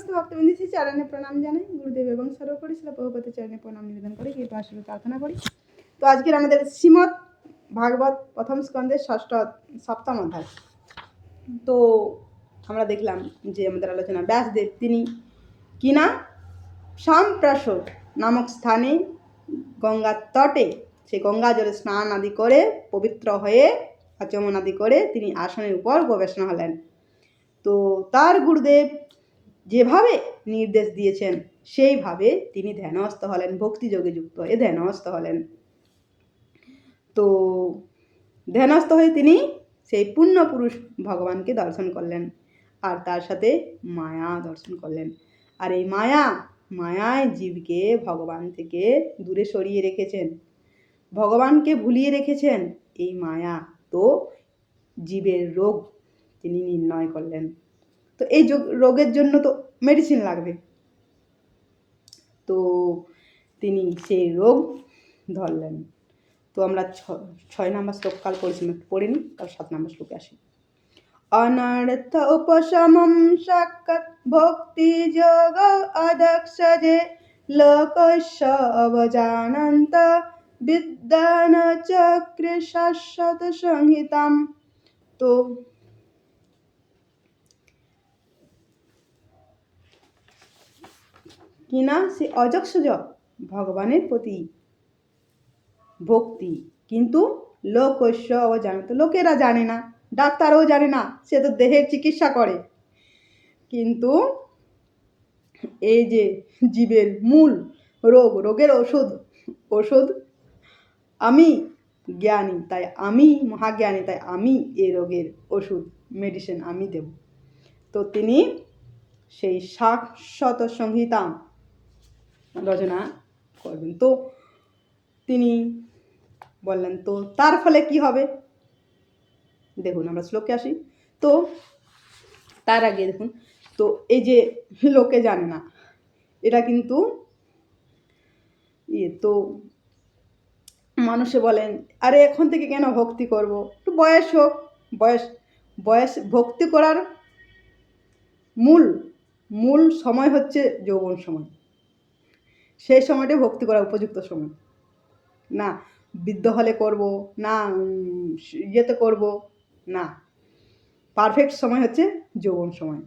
সমস্ত ভক্তবৃন্দ শ্রী চরণে প্রণাম জানাই, গুরুদেব এবং সর্বোপরি শিল প্রভুপাদের চরণে প্রণাম নিবেদন করি, কৃপা আশীর্বাদ প্রার্থনা করি। তো আজকের আমাদের শ্রীমদ্ ভাগবত প্রথম স্কন্ধের সপ্তম অধ্যায়। তো আমরা দেখলাম যে আমাদের আলোচনা ব্যাসদেব তিনি কিনা সাম্প্রাসদ নামক স্থানে গঙ্গার তটে সেই গঙ্গা জলে স্নান আদি করে পবিত্র হয়ে আচমন আদি করে তিনি আসনের উপর গবেষণা হলেন। তো তার গুরুদেব যেভাবে নির্দেশ দিয়েছেন সেইভাবে তিনি ধ্যানস্থ হলেন, ভক্তিযোগে যুক্ত হয়ে ধ্যানস্থ হলেন। তো ধ্যানস্থ হয়ে তিনি সেই পূর্ণ পুরুষ ভগবানকে দর্শন করলেন, আর তার সাথে মায়া দর্শন করলেন। আর এই মায়ায় জীবকে ভগবান থেকে দূরে সরিয়ে রেখেছেন, ভগবানকে ভুলিয়ে রেখেছেন এই মায়া। তো জীবের রোগ তিনি নির্ণয় করলেন। তো এই রোগের জন্য তো মেডিসিন লাগবে, তো তিনি সেই রোগ ধরলেন। তো আমরা 6 নম্বর শ্লোক কাল পড়েছিলাম, একটু পড়ে নিই, তার 7 নম্বর শ্লোকে আসি। অনর্থ উপশমম সাক্ষাৎ ভক্তি যোগ অদক্ষজে লোকস্য অবজানন্ত বিদ্যান চক্রে শাশ্বত সংহিতাম। তো কিনা সে অযক্ষজ ভগবানের প্রতি ভক্তি, কিন্তু লোকস্য অবজানন্ত, লোকেরা জানে না, ডাক্তারও জানে না, সে তো দেহের চিকিৎসা করে। কিন্তু এই যে জীবের মূল রোগের ওষুধ আমি জ্ঞানী, তাই আমি মহাজ্ঞানী, তাই আমি এই রোগের ওষুধ মেডিসিন আমি দেব। তো তিনি সেই শাশ্বত সংহিতা রচনা করবেন। তো তিনি বললেন, তো তার ফলে কি হবে দেখুন, আমরা শ্লোকে আসি। তো তার আগে দেখুন, তো এই যে লোকে জানে না, এটা কিন্তু তো মানুষে বলেন আরে এখন থেকে কেন ভক্তি করব, একটু বয়স হোক। বয়স ভক্তি করার মূল সময় হচ্ছে যৌবন সময়, সেই সময়টা ভক্তি করার উপযুক্ত সময় না। বৃদ্ধ হলে করব না, ইয়েতে করব না, পারফেক্ট সময় হচ্ছে যৌবন সময়,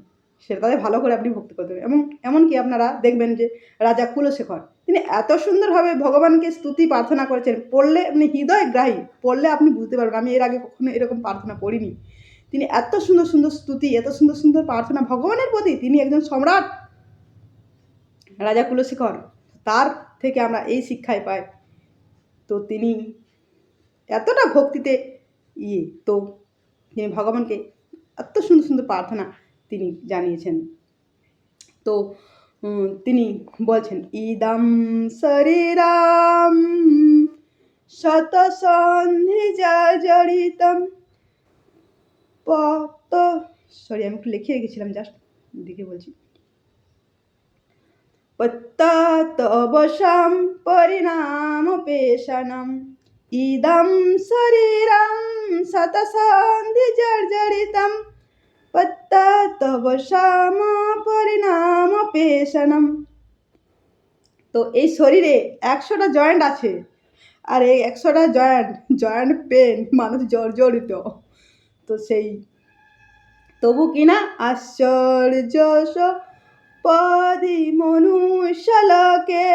সেটাতে ভালো করে আপনি ভক্তি করতে হবে। এমনকি আপনারা দেখবেন যে রাজা কুলশেখর তিনি এত সুন্দরভাবে ভগবানকে স্তুতি প্রার্থনা করেছেন, পড়লে আপনি হৃদয়গ্রাহী, পড়লে আপনি বুঝতে পারবেন। আমি এর আগে কখনো এরকম প্রার্থনা পড়িনি। তিনি এত সুন্দর সুন্দর স্তুতি, এত সুন্দর সুন্দর প্রার্থনা ভগবানের প্রতি, তিনি একজন সম্রাট রাজা কুলশেখর, তার থেকে আমরা এই শিক্ষায় পাই। তো তিনি এতটা ভক্তিতে তো তিনি ভগবানকে এত সুন্দর সুন্দর প্রার্থনা তিনি জানিয়েছেন। তো তিনি বলছেন ইদম শরীরাম শতসন্ধি জড়িতম আমি একটু লিখে রেখেছিলাম, জাস্ট দিকে বলছি। পত্তাতবশম পরিণাম পেশনম ইদম শরীরম শতসন্ধি জর্জরিতম পত্তাতবশম পরিণাম পেশনম। তো এই শরীরে 100টা জয়েন্ট আছে, আর এই 100টা জয়েন্ট পেন, মানুষ জর্জরিত। তো সেই তবু কিনা আশ্চর্য পদি মনুষ্যলোকে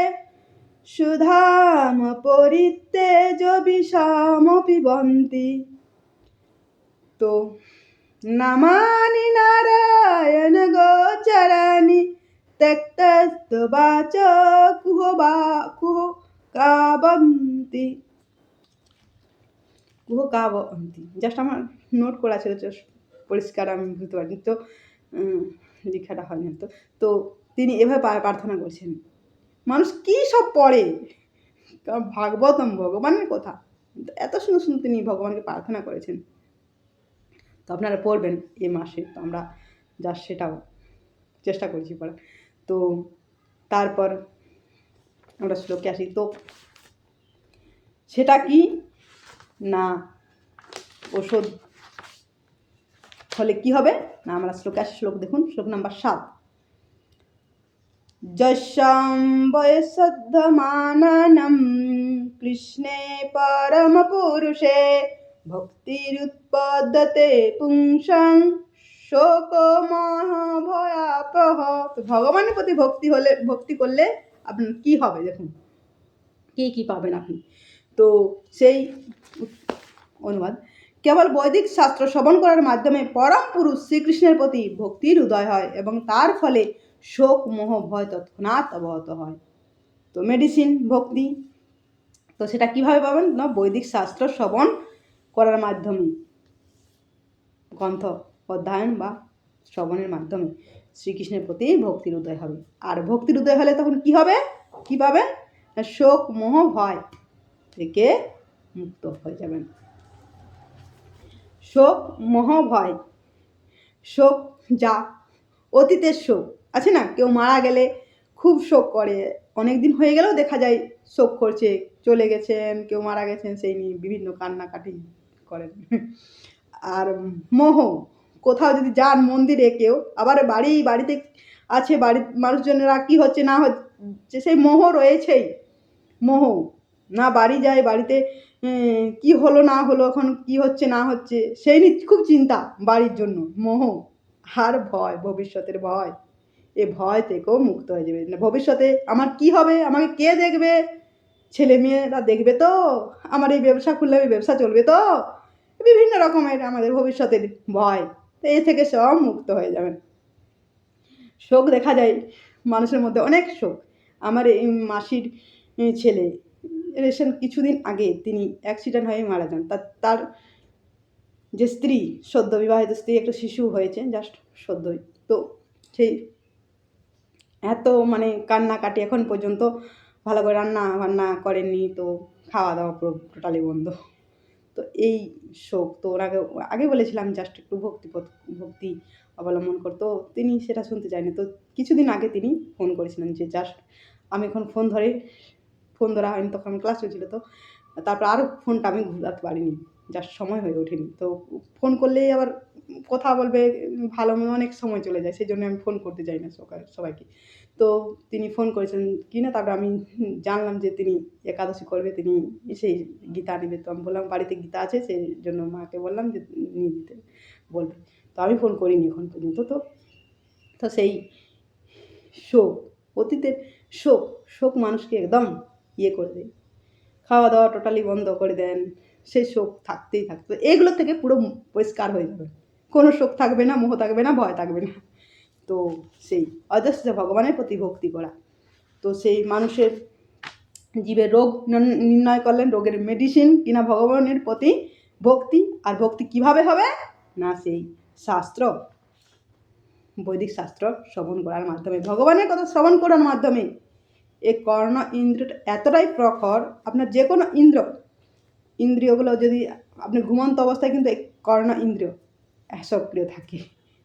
সুধাম পরিত্যাজ বিষম পিবন্তি। তো নামানি নারায়ণ গোচরানি ত্যক্তবাচ কুহ কাবন্তি। জাস্ট আমার নোট করা ছিল, পরিষ্কার আমি বুঝতে পারিনি, তো লেখাটা হয়নি। তো তিনি এভাবে প্রার্থনা করছেন। মানুষ কী সব পড়ে, ভাগবতম ভগবানের কথা, এত সুন্দর সুন্দর তিনি ভগবানকে প্রার্থনা করেছেন। তো আপনারা পড়বেন এই মাসে, তো আমরা যা সেটাও চেষ্টা করছি পড়ার। তো তারপর আমরা শ্লোকে আসি। তো সেটা কি না, ওষুধ হলে কি হবে না, আমরা শ্লোকে আসি। শ্লোক দেখুন, শ্লোক নাম্বার 7। যস্যাম বয়সদ্ধমাননম কৃষ্ণে পরমপুরুষে ভক্তিরুৎপদ্যতে পুংসাং শোকমোহভয়াপহ। তো ভগবানের প্রতি ভক্তি করলে আপনার কি হবে দেখুন, কি পাবেন আপনি। তো সেই অনুবাদ, কেবল বৈদিক শাস্ত্র শ্রবণ করার মাধ্যমে পরম পুরুষ শ্রীকৃষ্ণের প্রতি ভক্তির উদয় হয় এবং তার ফলে শোক মোহ ভয় তৎক্ষণাৎ অবহত হয়। তো মেডিসিন ভক্তি, তো সেটা কিভাবে পাবেন না, বৈদিক শাস্ত্র শ্রবণ করার মাধ্যমে, গ্রন্থ অধ্যয়ন বা শ্রবণের মাধ্যমে শ্রীকৃষ্ণের প্রতি ভক্তির উদয় হবে। আর ভক্তির উদয় হলে তখন কি হবে, কি পাবেন, শোক মোহ ভয় থেকে মুক্ত হয়ে যাবেন। শোক মোহ ভয়, শোক যা অতীতের শোক আছে না, কেউ মারা গেলে খুব শোক করে, অনেক দিন হয়ে গেলেও দেখা যায় শোক করছে, চলে গেছেন, কেউ মারা গেছেন, সেই নিয়ে বিভিন্ন কান্নাকাটি করেন। আর মোহ, কোথাও যদি যান মন্দিরে কেউ, আবার বাড়িতে আছে, বাড়ির মানুষজনেরা কি হচ্ছে না হচ্ছে সেই মোহ রয়েছেই। মোহ, না বাড়ি যায়, বাড়িতে কি হলো না হলো, এখন কি হচ্ছে না হচ্ছে সেই নিয়ে খুব চিন্তা বাড়ির জন্য, মোহ। আর ভয়, ভবিষ্যতের ভয়, এ ভয় থেকেও মুক্ত হয়ে যাবে। ভবিষ্যতে আমার কি হবে, আমাকে কে দেখবে, ছেলে মেয়েরা দেখবে তো, আমার এই ব্যবসা খুললে এই ব্যবসা চলবে তো, বিভিন্ন রকমের আমাদের ভবিষ্যতের ভয়, তো এ থেকে সব মুক্ত হয়ে যাবেন। শোক দেখা যায় মানুষের মধ্যে, অনেক শোক। আমার এই মাসির ছেলে রিসেন্ট কিছুদিন আগে তিনি অ্যাক্সিডেন্ট হয়ে মারা যান। তার যে স্ত্রী, সদ্য বিবাহিত স্ত্রী, একটা শিশু হয়েছে জাস্ট সদ্যই, তো সেই এত মানে কান্নাকাটি, এখন পর্যন্ত ভালো করে রান্না বান্না করেননি, তো খাওয়া দাওয়া পুরো টোটালি বন্ধ। তো এই শোক, তো ওনাকে আগে বলেছিলাম জাস্ট একটু ভক্তি অবলম্বন করতো, তিনি সেটা শুনতে চায়নি। তো কিছুদিন আগে তিনি ফোন করেছিলেন যে জাস্ট, আমি এখন ফোন ধরা হয়নি, তখন ক্লাস চলছিল, তো তারপর আরও ফোনটা আমি ঘুরাতে পারিনি, জাস্ট সময় হয়ে ওঠেনি। তো ফোন করলেই আবার কথা বলবে, ভালো অনেক সময় চলে যায়, সেই জন্য আমি ফোন করতে চাই না সবাইকে। তো তিনি ফোন করেছেন কি না, তারপরে আমি জানলাম যে তিনি একাদশী করবে, তিনি সেই গীতা নেবে। তো আমি বললাম বাড়িতে গীতা আছে, সেই জন্য মাকে বললাম যে নিয়ে দিতে বলবে। তো আমি ফোন করিনি এখন পর্যন্ত। তো সেই শোক, অতীতের শোক মানুষকে একদম করে দেয়, খাওয়া দাওয়া টোটালি বন্ধ করে দেন, সেই শোক থাকতেই থাকবে। এগুলো থেকে পুরো পরিষ্কার হয়ে যাবে, কোনো শোক থাকবে না, মোহ থাকবে না, ভয় থাকবে না। তো সেই অজস্র ভগবানের প্রতি ভক্তি করা, তো সেই মানুষের জীবের রোগ নির্ণয় করলেন, রোগের মেডিসিন কিনা ভগবানের প্রতি ভক্তি। আর ভক্তি কিভাবে হবে না, সেই শাস্ত্র, বৈদিক শাস্ত্র শ্রবণ করার মাধ্যমে, ভগবানের কথা শ্রবণ করার মাধ্যমে। এই কর্ণ ইন্দ্রিয়টা এতটাই প্রখর, আপনার যে কোনো ইন্দ্রিয়গুলো যদি আপনি ঘুমন্ত অবস্থায়, কিন্তু এই কর্ণ ইন্দ্রিয় সক্রিয় থাকে,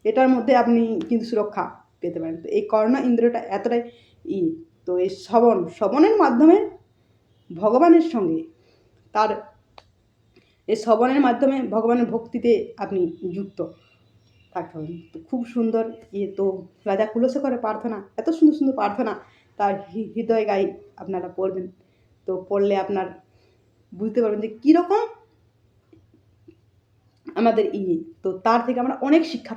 এটার মধ্যে আপনি কিন্তু সুরক্ষা পেতে পারেন। তো এই কর্ণ ইন্দ্রিয়টা এতটাই তো এই শ্রবণের মাধ্যমে ভগবানের সঙ্গে এই শ্রবণের মাধ্যমে ভগবানের ভক্তিতে আপনি যুক্ত থাকতে হবে। তো খুব সুন্দর তো রাজা কুলশেখরের প্রার্থনা, এত সুন্দর সুন্দর প্রার্থনা তার হৃদয় গাই আপনারা পড়বেন। তো পড়লে আপনার বুঝতে পারবেন যে কীরকম আমাদের তো তার থেকে আমরা অনেক শিক্ষা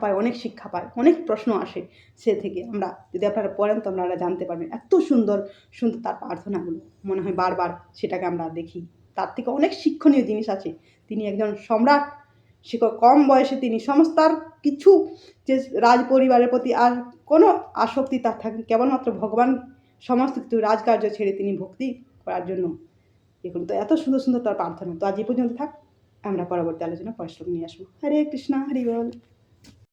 পাই, অনেক প্রশ্ন আসে, সে থেকে আমরা যদি আপনারা পড়েন তো আপনারা জানতে পারবেন। এত সুন্দর সুন্দর তার প্রার্থনাগুলো, মনে হয় বারবার সেটাকে আমরা দেখি। তার থেকে অনেক শিক্ষণীয় জিনিস আছে। তিনি একজন সম্রাট, কম বয়সে তিনি সমস্ত কিছু, যে রাজ পরিবারের প্রতি আর কোনো আসক্তি তার থাকে, কেবলমাত্র ভগবান, সমস্ত কিছু রাজকার্য ছেড়ে তিনি ভক্তি করার জন্য এগুলো। তো এত সুন্দর সুন্দর তার প্রার্থনা। তো আজ এই পর্যন্ত থাক, আমরা পরবর্তী আলোচনা পরিশ্রম নিয়ে আসবো। হরে কৃষ্ণ, হরি বল।